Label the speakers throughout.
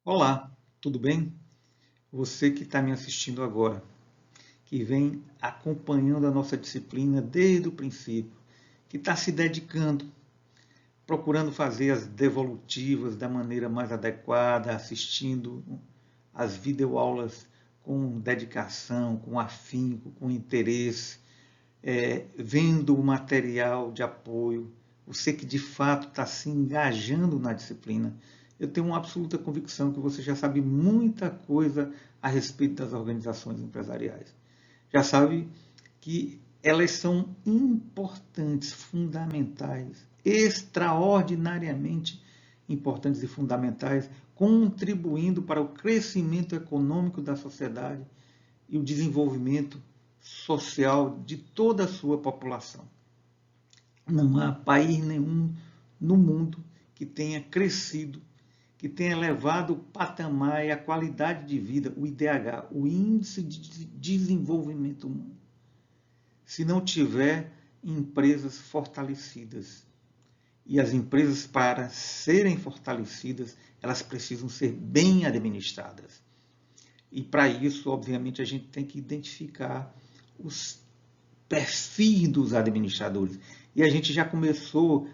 Speaker 1: Olá, tudo bem? Você que está me assistindo agora, que vem acompanhando a nossa disciplina desde o princípio, que está se dedicando, procurando fazer as devolutivas da maneira mais adequada, assistindo as videoaulas com dedicação, com afinco, com interesse, vendo o material de apoio, você que de fato está se engajando na disciplina, eu tenho uma absoluta convicção que você já sabe muita coisa a respeito das organizações empresariais. Já sabe que elas são importantes, fundamentais, extraordinariamente importantes e fundamentais, contribuindo para o crescimento econômico da sociedade e o desenvolvimento social de toda a sua população. Não há país nenhum no mundo que tenha crescido, que tenha elevado o patamar e a qualidade de vida, o IDH, o Índice de Desenvolvimento Humano, se não tiver empresas fortalecidas. E as empresas, para serem fortalecidas, elas precisam ser bem administradas. E para isso, obviamente, a gente tem que identificar os perfis dos administradores. E a gente já começou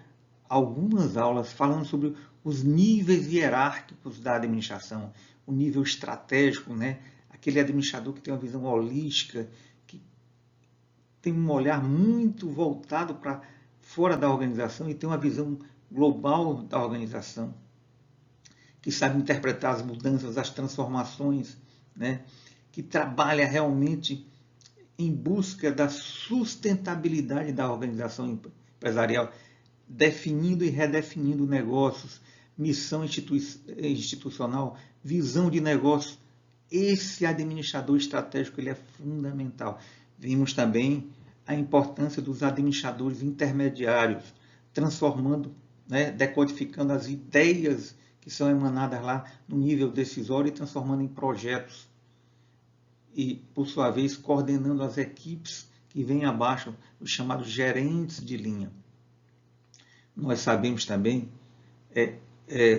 Speaker 1: algumas aulas falando sobre os níveis hierárquicos da administração, o nível estratégico, né? Aquele administrador que tem uma visão holística, que tem um olhar muito voltado para fora da organização e tem uma visão global da organização, que sabe interpretar as mudanças, as transformações, né? Que trabalha realmente em busca da sustentabilidade da organização empresarial, definindo e redefinindo negócios, missão institucional, visão de negócio. Esse administrador estratégico ele é fundamental. Vimos também a importância dos administradores intermediários, transformando, né, decodificando as ideias que são emanadas lá no nível decisório e transformando em projetos. E, por sua vez, coordenando as equipes que vêm abaixo, os chamados gerentes de linha. Nós sabemos também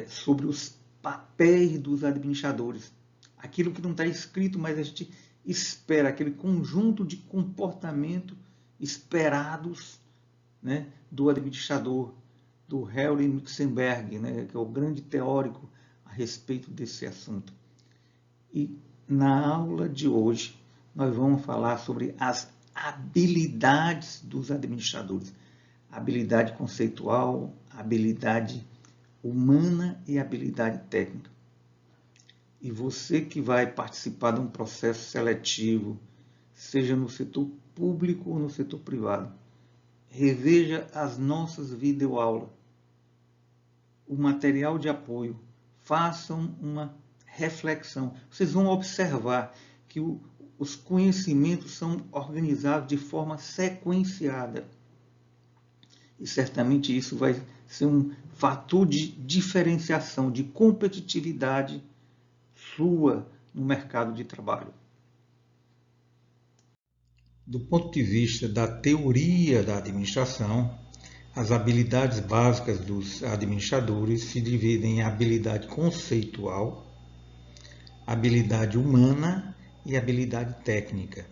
Speaker 1: sobre os papéis dos administradores. Aquilo que não está escrito, mas a gente espera, aquele conjunto de comportamento esperados, né, do administrador, do Henry Mixenberg, né, que é o grande teórico a respeito desse assunto. E na aula de hoje, nós vamos falar sobre as habilidades dos administradores. Habilidade conceitual, habilidade humana e habilidade técnica. E você que vai participar de um processo seletivo, seja no setor público ou no setor privado, reveja as nossas videoaulas, o material de apoio, façam uma reflexão. Vocês vão observar que os conhecimentos são organizados de forma sequenciada. E certamente isso vai ser um fator de diferenciação, de competitividade sua no mercado de trabalho. Do ponto de vista da teoria da administração, as habilidades básicas dos administradores se dividem em habilidade conceitual, habilidade humana e habilidade técnica.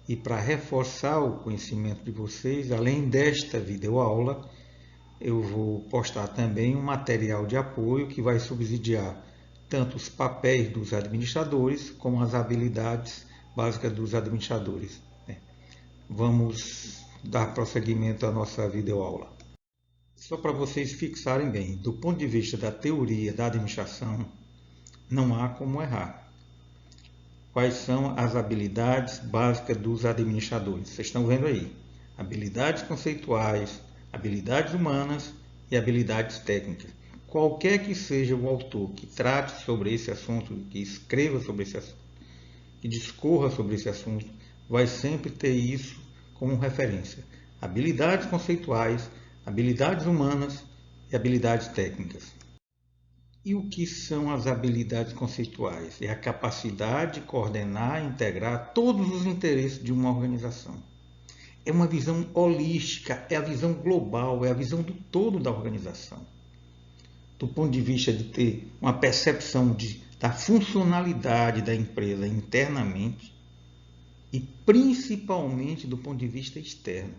Speaker 1: E para reforçar o conhecimento de vocês, além desta videoaula, eu vou postar também um material de apoio que vai subsidiar tanto os papéis dos administradores como as habilidades básicas dos administradores. Vamos dar prosseguimento à nossa videoaula. Só para vocês fixarem bem, do ponto de vista da teoria da administração, não há como errar. Quais são as habilidades básicas dos administradores? Vocês estão vendo aí. Habilidades conceituais, habilidades humanas e habilidades técnicas. Qualquer que seja o autor que trate sobre esse assunto, que escreva sobre esse assunto, que discorra sobre esse assunto, vai sempre ter isso como referência. Habilidades conceituais, habilidades humanas e habilidades técnicas. E o que são as habilidades conceituais? É a capacidade de coordenar e integrar todos os interesses de uma organização. É uma visão holística, é a visão global, é a visão do todo da organização. do ponto de vista de ter uma percepção da funcionalidade da empresa internamente e principalmente do ponto de vista externo.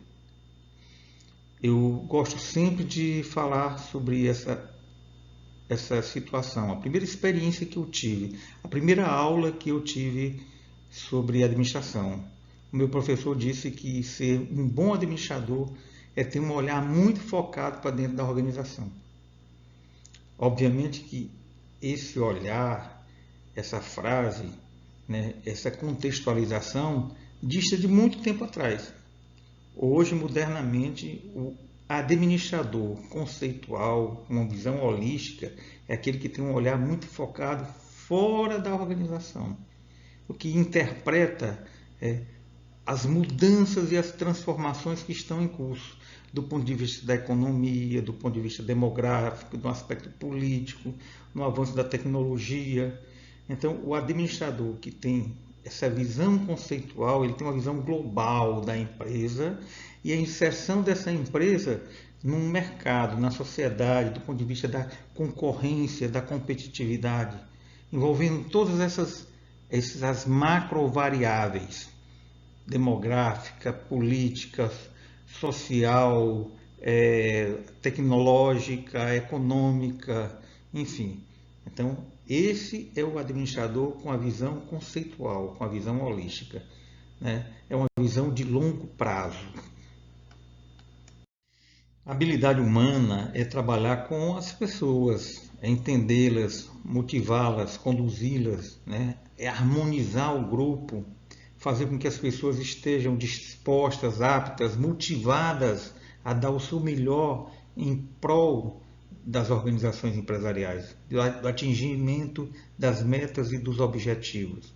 Speaker 1: Eu gosto sempre de falar sobre essa situação. A primeira experiência que eu tive, a primeira aula que eu tive sobre administração. O meu professor disse que ser um bom administrador é ter um olhar muito focado para dentro da organização. Obviamente que esse olhar, essa frase, né, essa contextualização dista de muito tempo atrás. Hoje, modernamente, o administrador conceitual, com uma visão holística, é aquele que tem um olhar muito focado fora da organização, o que interpreta as mudanças e as transformações que estão em curso, do ponto de vista da economia, do ponto de vista demográfico, do aspecto político, no avanço da tecnologia. Então, o administrador que tem essa visão conceitual, ele tem uma visão global da empresa e a inserção dessa empresa num mercado, na sociedade, do ponto de vista da concorrência, da competitividade, envolvendo todas essas macrovariáveis, demográfica, política, social, tecnológica, econômica, enfim. Então, esse é o administrador com a visão conceitual, com a visão holística, né? É uma visão de longo prazo. A habilidade humana é trabalhar com as pessoas, é entendê-las, motivá-las, conduzi-las, né? É harmonizar o grupo, fazer com que as pessoas estejam dispostas, aptas, motivadas a dar o seu melhor em prol das organizações empresariais, do atingimento das metas e dos objetivos.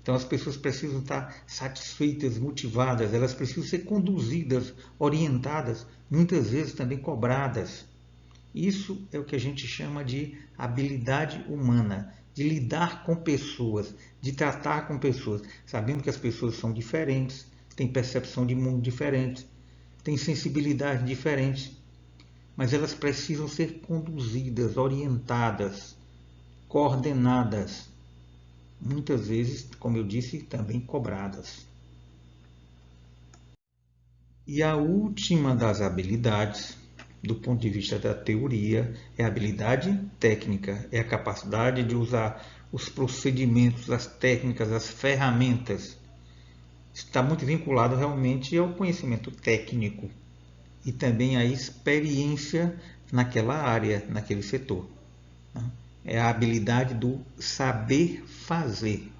Speaker 1: Então as pessoas precisam estar satisfeitas, motivadas, elas precisam ser conduzidas, orientadas, muitas vezes também cobradas. Isso é o que a gente chama de habilidade humana, de lidar com pessoas, de tratar com pessoas, sabendo que as pessoas são diferentes, têm percepção de mundo diferente, têm sensibilidade diferente, mas elas precisam ser conduzidas, orientadas, coordenadas, muitas vezes, como eu disse, também cobradas. E a última das habilidades, do ponto de vista da teoria, é a habilidade técnica, é a capacidade de usar os procedimentos, as técnicas, as ferramentas. Está muito vinculado realmente ao conhecimento técnico e também à experiência naquela área, naquele setor. É a habilidade do saber fazer.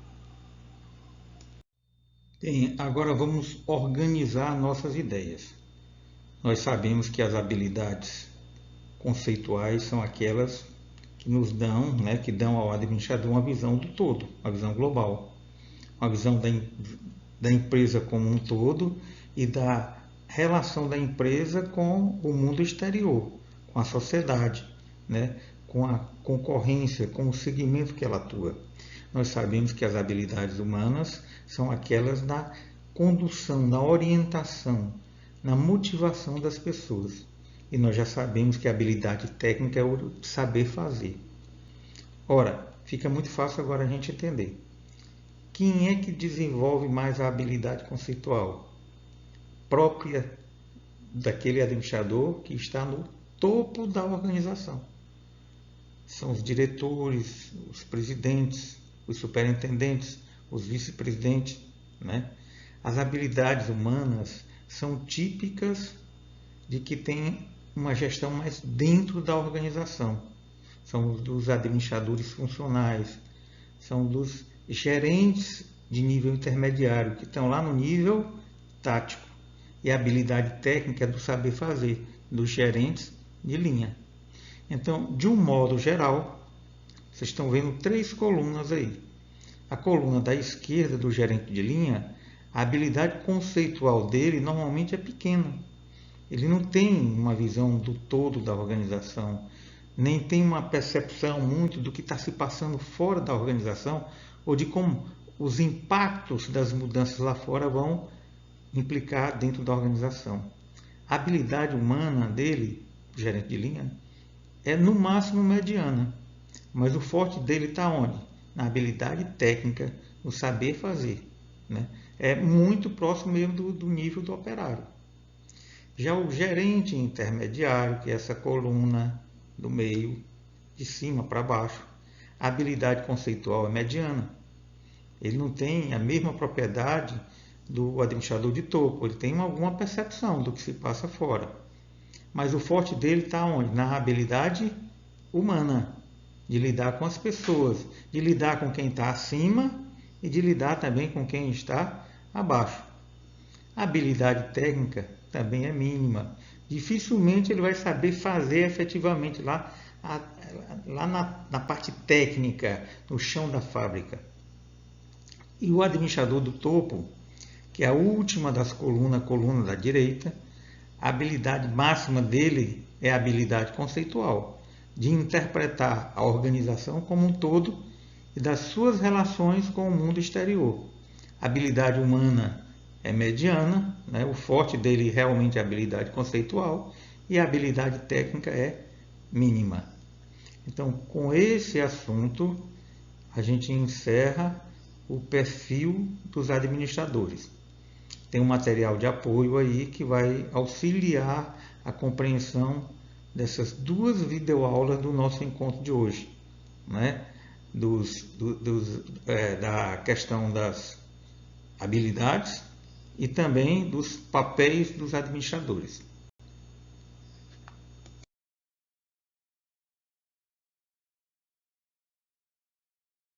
Speaker 1: Bem, agora vamos organizar nossas ideias. Nós sabemos que as habilidades conceituais são aquelas que nos dão, né, que dão ao administrador uma visão do todo, uma visão global, uma visão da empresa como um todo e da relação da empresa com o mundo exterior, com a sociedade, né, com a concorrência, com o segmento que ela atua. Nós sabemos que as habilidades humanas são aquelas na condução, na orientação, na motivação das pessoas. E nós já sabemos que a habilidade técnica é o saber fazer. Ora, fica muito fácil agora a gente entender. Quem é que desenvolve mais a habilidade conceitual? Própria daquele administrador que está no topo da organização. São os diretores, os presidentes, os superintendentes, os vice-presidentes, né? As habilidades humanas são típicas de que tem uma gestão mais dentro da organização. São dos administradores funcionais, são dos gerentes de nível intermediário, que estão lá no nível tático. E a habilidade técnica é do saber fazer, dos gerentes de linha. Então, de um modo geral, vocês estão vendo 3 colunas aí. A coluna da esquerda do gerente de linha, a habilidade conceitual dele normalmente é pequena. Ele não tem uma visão do todo da organização, nem tem uma percepção muito do que está se passando fora da organização ou de como os impactos das mudanças lá fora vão implicar dentro da organização. A habilidade humana dele, gerente de linha, é no máximo mediana, mas o forte dele está onde? Na habilidade técnica, no saber fazer, né? É muito próximo mesmo do nível do operário. Já o gerente intermediário, que é essa coluna do meio, de cima para baixo, a habilidade conceitual é mediana. Ele não tem a mesma propriedade do administrador de topo, ele tem alguma percepção do que se passa fora. Mas o forte dele está onde? Na habilidade humana, de lidar com as pessoas, de lidar com quem está acima e de lidar também com quem está abaixo. A habilidade técnica também é mínima. Dificilmente ele vai saber fazer efetivamente lá na parte técnica, no chão da fábrica. E o administrador do topo, que é a última das colunas, a coluna da direita, a habilidade máxima dele é a habilidade conceitual, de interpretar a organização como um todo e das suas relações com o mundo exterior. A habilidade humana é mediana, né? O forte dele realmente é a habilidade conceitual e a habilidade técnica é mínima. Então, com esse assunto, a gente encerra o perfil dos administradores. Tem um material de apoio aí que vai auxiliar a compreensão dessas duas videoaulas do nosso encontro de hoje, né? Da questão das habilidades e também dos papéis dos administradores.